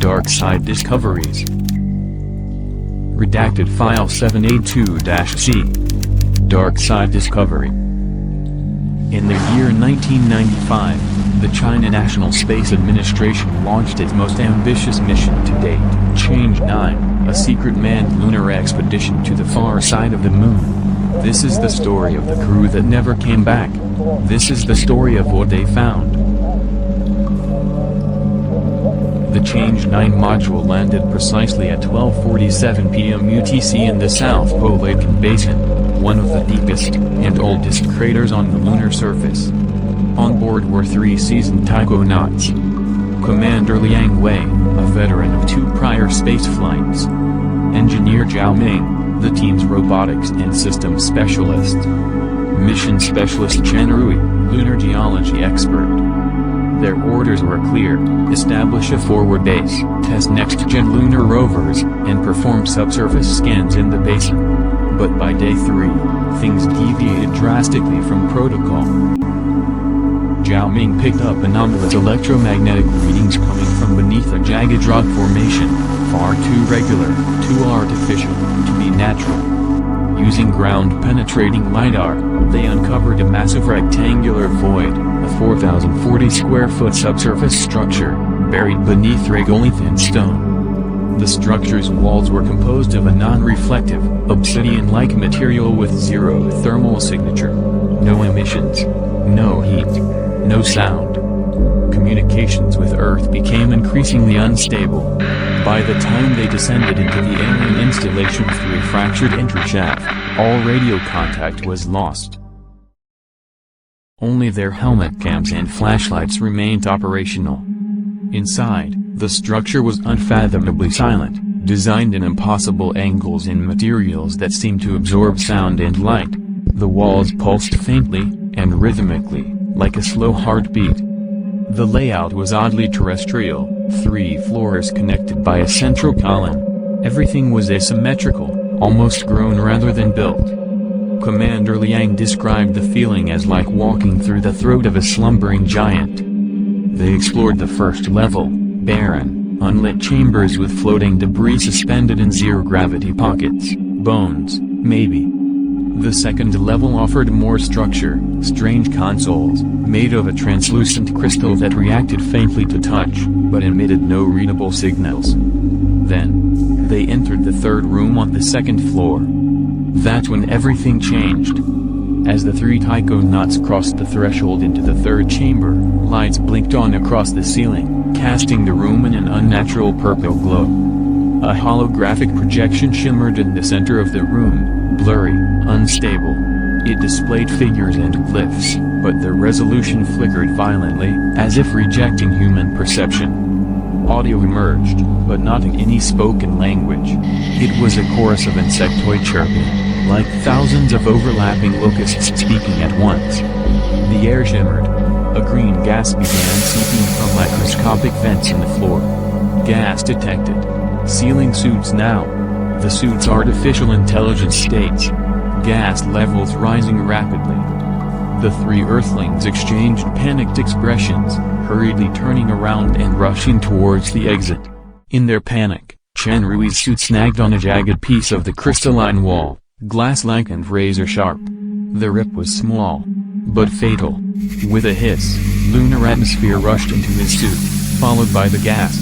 Dark Side Discoveries. Redacted File 782-C. Dark Side Discovery. In the year 1995, the China National Space Administration launched its most ambitious mission to date, Change 9, a secret manned lunar expedition to the far side of the moon. This is the story of the crew that never came back. This is the story of what they found. The Change 9 module landed precisely at 12:47 p.m. UTC in the South Pole Lake Basin, one of the deepest and oldest craters on the lunar surface. On board were 3 seasoned taikonauts. Commander Liang Wei, a veteran of 2 prior space flights. Engineer Zhao Ming, the team's robotics and systems specialist. Mission Specialist Chen Rui, lunar geology expert. Their orders were clear: establish a forward base, test next-gen lunar rovers, and perform subsurface scans in the basin. But by day 3, things deviated drastically from protocol. Zhao Ming picked up anomalous electromagnetic readings coming from beneath a jagged rock formation, far too regular, too artificial, to be natural. Using ground-penetrating LiDAR, they uncovered a massive rectangular void, a 4,040 square foot subsurface structure, buried beneath regolithian stone. The structure's walls were composed of a non-reflective, obsidian-like material with zero thermal signature. No emissions. No heat. No sound. Communications with Earth became increasingly unstable. By the time they descended into the alien installation through a fractured entry shaft, all radio contact was lost. Only their helmet cams and flashlights remained operational. Inside, the structure was unfathomably silent, designed in impossible angles and materials that seemed to absorb sound and light. The walls pulsed faintly, and rhythmically, like a slow heartbeat. The layout was oddly terrestrial, 3 floors connected by a central column. Everything was asymmetrical, almost grown rather than built. Commander Liang described the feeling as like walking through the throat of a slumbering giant. They explored the first level, barren, unlit chambers with floating debris suspended in zero-gravity pockets, bones, maybe. The second level offered more structure, strange consoles, made of a translucent crystal that reacted faintly to touch, but emitted no readable signals. Then, they entered the third room on the second floor. That's when everything changed. As the 3 taikonauts crossed the threshold into the third chamber, lights blinked on across the ceiling, casting the room in an unnatural purple glow. A holographic projection shimmered in the center of the room, blurry, unstable. It displayed figures and glyphs, but their resolution flickered violently, as if rejecting human perception. Audio emerged, but not in any spoken language. It was a chorus of insectoid chirping, like thousands of overlapping locusts speaking at once. The air shimmered. A green gas began seeping from microscopic vents in the floor. Gas detected. Sealing suits now. The suit's artificial intelligence states. Gas levels rising rapidly. The 3 Earthlings exchanged panicked expressions, hurriedly turning around and rushing towards the exit. In their panic, Chen Rui's suit snagged on a jagged piece of the crystalline wall, glass-like and razor-sharp. The rip was small, but fatal. With a hiss, lunar atmosphere rushed into his suit, followed by the gas.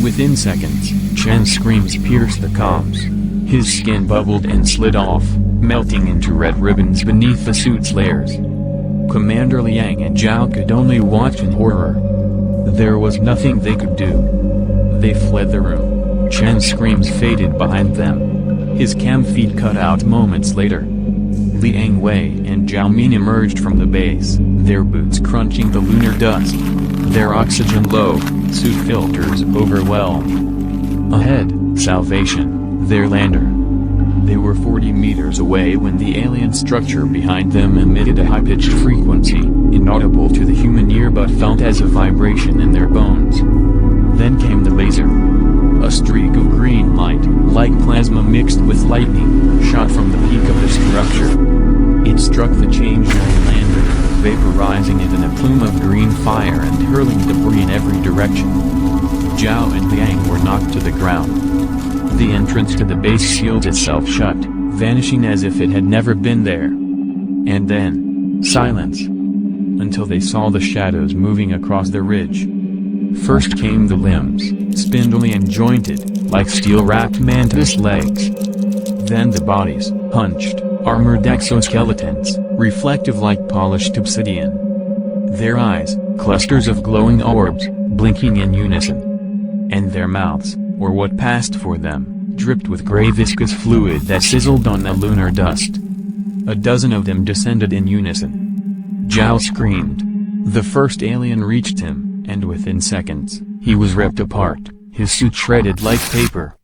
Within seconds, Chen's screams pierced the comms. His skin bubbled and slid off, melting into red ribbons beneath the suit's layers. Commander Liang and Zhao could only watch in horror. There was nothing they could do. They fled the room. Chen's screams faded behind them. His cam feed cut out moments later. Liang Wei and Zhao Ming emerged from the base, their boots crunching the lunar dust. Their oxygen low, suit filters overwhelmed. Ahead, salvation, their lander. They were 40 meters away when the alien structure behind them emitted a high-pitched frequency, inaudible to the human ear but felt as a vibration in their bones. Then came the laser. A streak of green light, like plasma mixed with lightning, shot from the peak of the structure. It struck the Change 9 lander, vaporizing it in a plume of green fire and hurling debris in every direction. Zhao and Liang were knocked to the ground. The entrance to the base sealed itself shut, vanishing as if it had never been there. And then, silence. Until they saw the shadows moving across the ridge. First came the limbs, spindly and jointed, like steel-wrapped mantis legs. Then the bodies, hunched, armored exoskeletons, reflective like polished obsidian. Their eyes, clusters of glowing orbs, blinking in unison. And their mouths, or what passed for them, dripped with gray viscous fluid that sizzled on the lunar dust. A dozen of them descended in unison. Zhao screamed. The first alien reached him, and within seconds, he was ripped apart, his suit shredded like paper.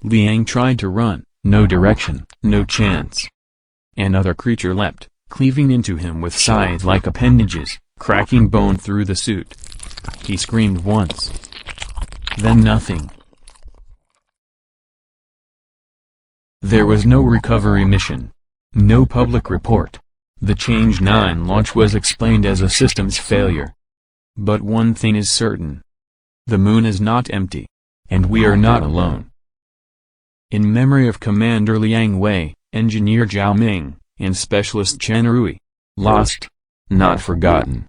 Liang tried to run, no direction, no chance. Another creature leapt, cleaving into him with scythe-like appendages, cracking bone through the suit. He screamed once. Then nothing. There was no recovery mission. No public report. The Change 9 launch was explained as a systems failure. But one thing is certain. The moon is not empty. And we are not alone. In memory of Commander Liang Wei, Engineer Zhao Ming, and Specialist Chen Rui. Lost. Not forgotten.